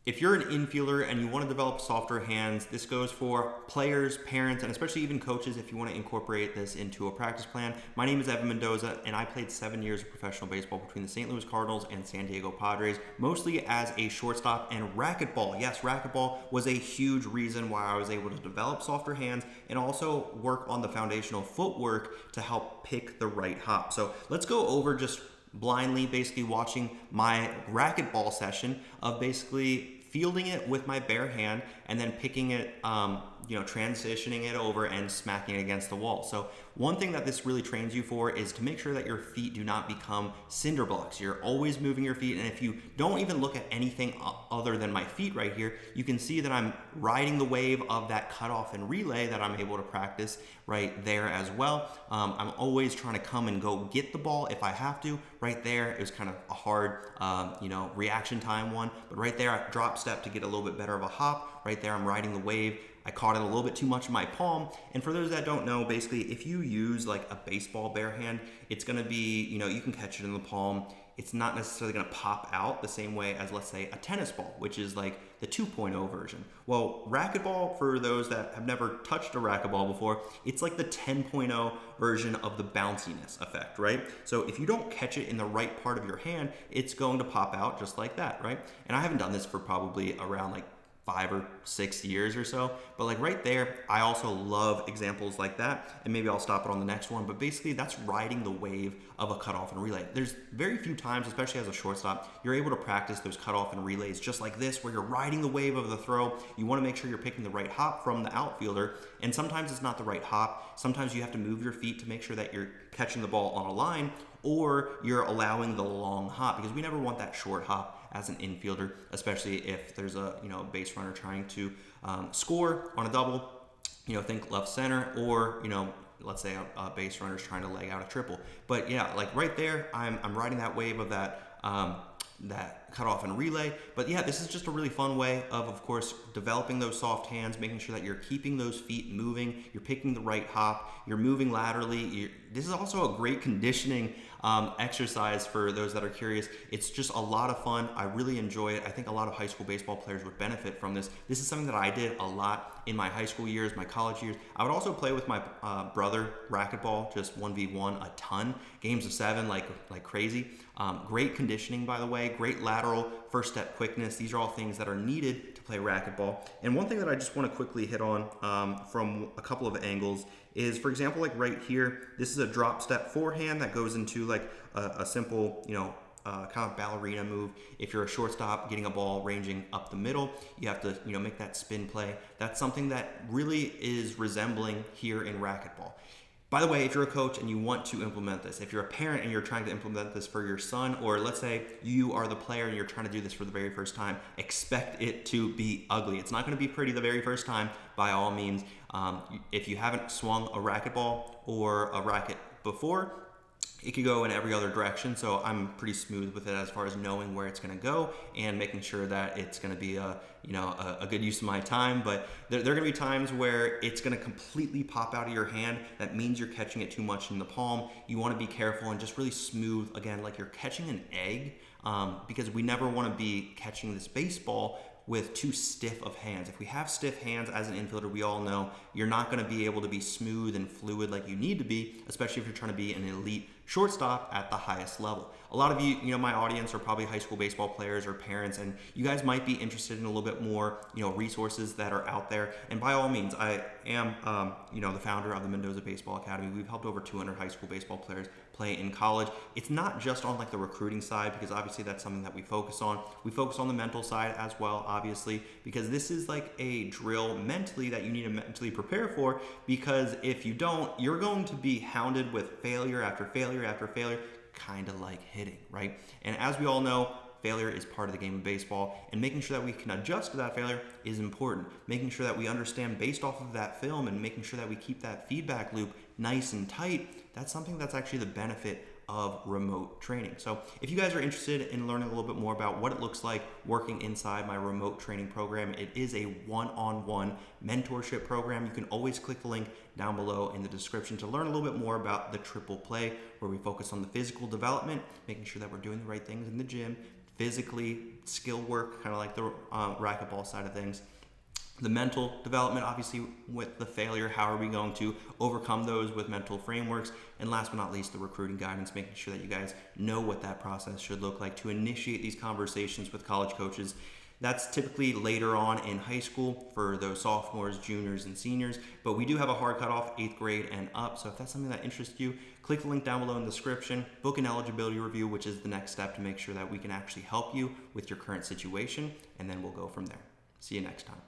If you're an infielder and you want to develop softer hands, this goes for players, parents, and especially even coaches if you want to incorporate this into a practice plan. My name is Evan Mendoza, and I played 7 years of professional baseball between the St. Louis Cardinals and San Diego Padres, mostly as a shortstop and racquetball. Yes, racquetball was a huge reason why I was able to develop softer hands and also work on the foundational footwork to help pick the right hop. So let's go over just blindly basically watching my racquetball session of basically fielding it with my bare hand and then picking it, transitioning it over and smacking it against the wall. So one thing that this really trains you for is to make sure that your feet do not become cinder blocks. You're always moving your feet, and if you don't even look at anything other than my feet right here, you can see that I'm riding the wave of that cutoff and relay that I'm able to practice right there as well. I'm always trying to come and go get the ball if I have to. Right there, it was kind of a hard, reaction time one, but right there, I drop step to get a little bit better of a hop. Right there, I'm riding the wave. I caught it a little bit too much in my palm. And for those that don't know, basically, if you use like a baseball bare hand, it's gonna be, you can catch it in the palm. It's not necessarily gonna pop out the same way as, let's say, a tennis ball, which is like the 2.0 version. Well, racquetball, for those that have never touched a racquetball before, it's like the 10.0 version of the bounciness effect, right? So if you don't catch it in the right part of your hand, it's going to pop out just like that, right? And I haven't done this for probably around like 5 or 6 years or so, but like right there, I also love examples like that, and maybe I'll stop it on the next one, but basically that's riding the wave of a cutoff and relay. There's very few times, especially as a shortstop, you're able to practice those cutoff and relays just like this, where you're riding the wave of the throw. You want to make sure you're picking the right hop from the outfielder, and sometimes it's not the right hop. Sometimes you have to move your feet to make sure that you're catching the ball on a line, or you're allowing the long hop, because we never want that short hop as an infielder, especially if there's a base runner trying to score on a double. Think left center, or let's say a base runner's trying to leg out a triple. But yeah, like right there, I'm riding that wave of that cutoff and relay. But yeah, this is just a really fun way of course, developing those soft hands, making sure that you're keeping those feet moving, you're picking the right hop, you're moving laterally. This is also a great conditioning exercise for those that are curious. It's just a lot of fun. I really enjoy it. I think a lot of high school baseball players would benefit from this. This is something that I did a lot in my high school years, my college years. I would also play with my brother racquetball, just 1v1 a ton, games of 7 like crazy. Great conditioning, by the way, great lateral first step quickness. These are all things that are needed to play racquetball. And one thing that I just want to quickly hit on from a couple of angles is, for example, like right here, this is a drop step forehand that goes into like a simple, kind of ballerina move. If you're a shortstop getting a ball ranging up the middle, you have to, make that spin play. That's something that really is resembling here in racquetball. By the way, if you're a coach and you want to implement this, if you're a parent and you're trying to implement this for your son, or let's say you are the player and you're trying to do this for the very first time, expect it to be ugly. It's not going to be pretty the very first time, by all means. If you haven't swung a racquetball or a racket before, it could go in every other direction, so I'm pretty smooth with it as far as knowing where it's going to go and making sure that it's going to be a good use of my time. But there are going to be times where it's going to completely pop out of your hand. That means you're catching it too much in the palm. You want to be careful and just really smooth, again, like you're catching an egg, because we never want to be catching this baseball with too stiff of hands. If we have stiff hands as an infielder, we all know you're not going to be able to be smooth and fluid like you need to be, especially if you're trying to be an elite shortstop at the highest level. A lot of you, my audience are probably high school baseball players or parents, and you guys might be interested in a little bit more, resources that are out there. And by all means, I am, the founder of the Mendoza Baseball Academy. We've helped over 200 high school baseball players play in college. It's not just on like the recruiting side, because obviously that's something that we focus on. We focus on the mental side as well, obviously, because this is like a drill mentally that you need to mentally prepare for, because if you don't, you're going to be hounded with failure after failure after failure, kind of like hitting, right? And as we all know, failure is part of the game of baseball, and making sure that we can adjust to that failure is important. Making sure that we understand based off of that film and making sure that we keep that feedback loop nice and tight, that's something that's actually the benefit of remote training. So if you guys are interested in learning a little bit more about what it looks like working inside my remote training program, it is a one-on-one mentorship program. You can always click the link down below in the description to learn a little bit more about the triple play, where we focus on the physical development, making sure that we're doing the right things in the gym, physically, skill work, kind of like the racquetball side of things. The mental development, obviously, with the failure, how are we going to overcome those with mental frameworks? And last but not least, the recruiting guidance, making sure that you guys know what that process should look like to initiate these conversations with college coaches. That's typically later on in high school for those sophomores, juniors, and seniors. But we do have a hard cutoff, 8th grade and up. So if that's something that interests you, click the link down below in the description, book an eligibility review, which is the next step to make sure that we can actually help you with your current situation. And then we'll go from there. See you next time.